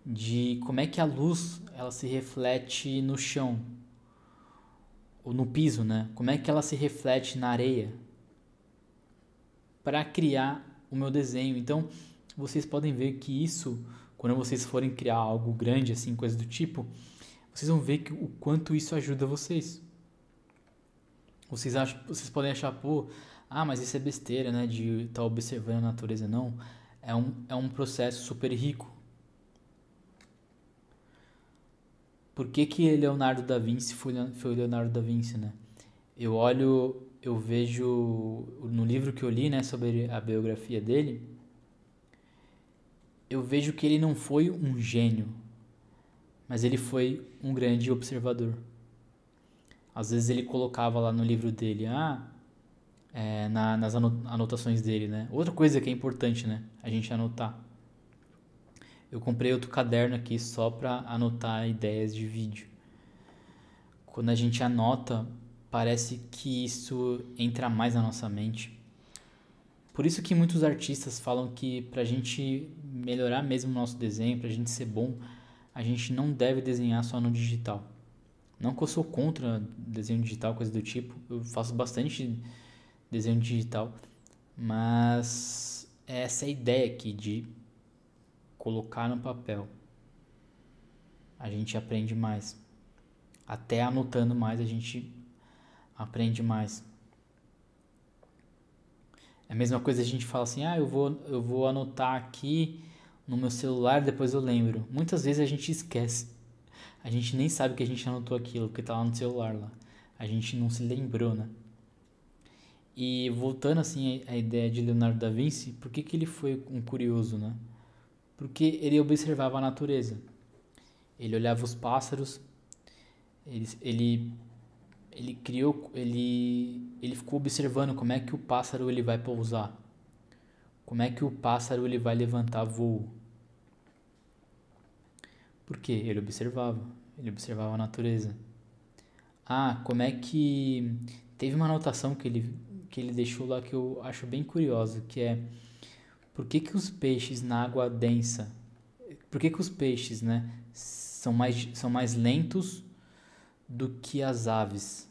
Speaker 1: de como é que a luz ela se reflete no chão ou no piso, né? Como é que ela se reflete na areia para criar o meu desenho. Então, vocês podem ver que isso, quando vocês forem criar algo grande assim, coisa do tipo, vocês vão ver o quanto isso ajuda vocês. Vocês podem achar, pô, mas isso é besteira, né? De estar observando a natureza. Não. É um processo super rico. Por que Leonardo da Vinci foi Leonardo da Vinci, né? Eu vejo no livro que eu li, né, sobre a biografia dele, eu vejo que ele não foi um gênio, mas ele foi um grande observador. Às vezes ele colocava lá no livro dele, nas anotações dele, né? Outra coisa que é importante, né? A gente anotar. Eu comprei outro caderno aqui só para anotar ideias de vídeo. Quando a gente anota, parece que isso entra mais na nossa mente. Por isso que muitos artistas falam que pra gente melhorar mesmo o nosso desenho, pra gente ser bom, a gente não deve desenhar só no digital. Não que eu sou contra desenho digital, coisa do tipo. Eu faço bastante desenho digital. Mas é essa ideia aqui de colocar no papel. A gente aprende mais. Até anotando mais, a gente aprende mais. É a mesma coisa a gente fala assim, eu vou anotar aqui no meu celular, depois eu lembro. Muitas vezes a gente esquece. A gente nem sabe que a gente anotou aquilo, porque tá lá no celular lá. A gente não se lembrou, né? E voltando assim à ideia de Leonardo da Vinci, por que ele foi um curioso, né? Porque ele observava a natureza. Ele olhava os pássaros, ele, ele ficou observando como é que o pássaro ele vai pousar, como é que o pássaro ele vai levantar voo. Por quê? Ele observava a natureza. Como é que teve uma anotação que ele deixou lá que eu acho bem curiosa, que é por que os peixes na água densa, por que os peixes, né, são mais lentos do que as aves?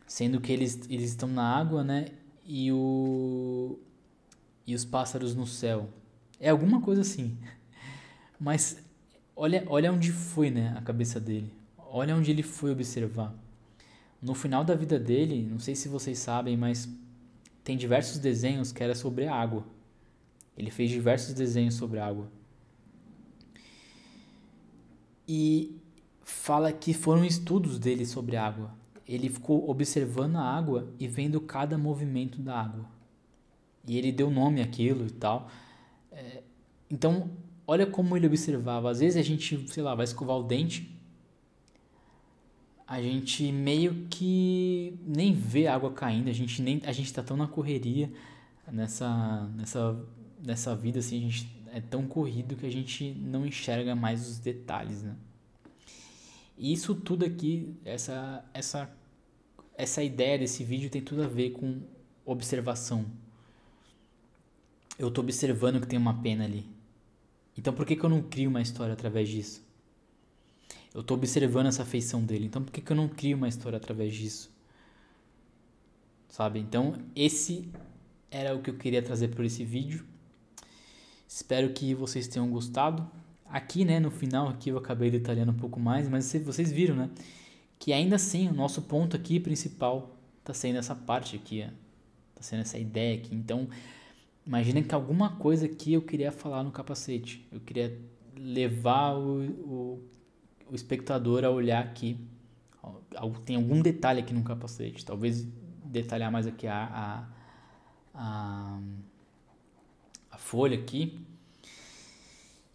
Speaker 1: Sendo que eles estão na água, né, e os pássaros no céu. É alguma coisa assim. Mas olha onde foi, né, a cabeça dele. Olha onde ele foi observar. No final da vida dele, não sei se vocês sabem, mas tem diversos desenhos que era sobre a água. Ele fez diversos desenhos sobre a água. E fala que foram estudos dele sobre a água. Ele ficou observando a água e vendo cada movimento da água. E ele deu nome àquilo e tal. Então, olha como ele observava. Às vezes a gente, sei lá, vai escovar o dente, a gente meio que nem vê a água caindo, a gente tá tão na correria nessa vida assim, a gente é tão corrido que a gente não enxerga mais os detalhes, né? E isso tudo aqui, essa ideia desse vídeo tem tudo a ver com observação. Eu tô observando que tem uma pena ali. Então por que eu não crio uma história através disso? Eu tô observando essa feição dele, então por que eu não crio uma história através disso? Sabe? Então esse era o que eu queria trazer por esse vídeo. Espero que vocês tenham gostado. Aqui, né, no final aqui eu acabei detalhando um pouco mais, mas vocês viram, né, que ainda assim o nosso ponto aqui principal tá sendo essa parte aqui, ó. Tá sendo essa ideia aqui. Então, imagina que alguma coisa aqui eu queria falar no capacete. Eu queria levar o espectador a olhar aqui. Tem algum detalhe aqui no capacete. Talvez detalhar mais aqui a folha aqui.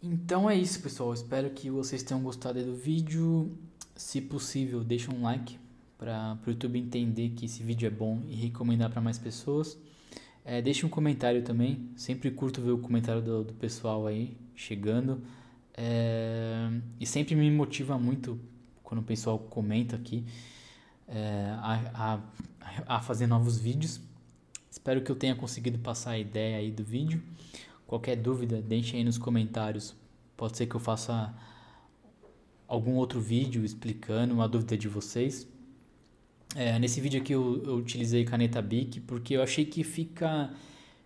Speaker 1: Então é isso, pessoal. Espero que vocês tenham gostado do vídeo. Se possível, deixa um like para o YouTube entender que esse vídeo é bom e recomendar para mais pessoas. Deixe um comentário também. Sempre curto ver o comentário do pessoal aí chegando. E sempre me motiva muito quando o pessoal comenta aqui a fazer novos vídeos. Espero que eu tenha conseguido passar a ideia aí do vídeo. Qualquer dúvida, deixe aí nos comentários. Pode ser que eu faça algum outro vídeo explicando uma dúvida de vocês. Nesse vídeo aqui eu utilizei caneta Bic porque eu achei que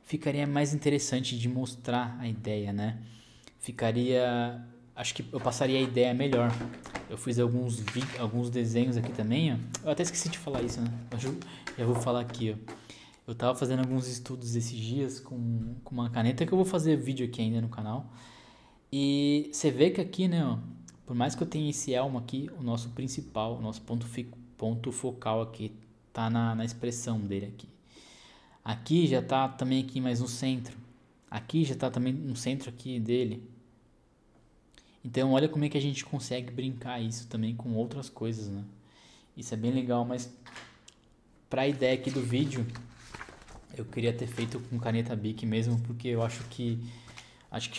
Speaker 1: ficaria mais interessante de mostrar a ideia, né? Acho que eu passaria a ideia melhor. Eu fiz alguns desenhos aqui também, ó. Eu até esqueci de falar isso, né? Eu já vou falar aqui, ó. Eu tava fazendo alguns estudos esses dias com uma caneta que eu vou fazer vídeo aqui ainda no canal. E você vê que aqui, né, ó, por mais que eu tenha esse elmo aqui, o nosso principal, o nosso ponto focal aqui tá na expressão dele aqui. Aqui já tá também aqui mais no centro. Aqui já tá também no centro aqui dele. Então olha como é que a gente consegue brincar isso também com outras coisas, né? Isso é bem legal, mas pra ideia aqui do vídeo, eu queria ter feito com caneta Bic mesmo, porque eu acho que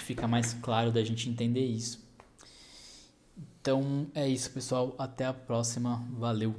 Speaker 1: fica mais claro da gente entender isso. Então é isso, pessoal. Até a próxima. Valeu!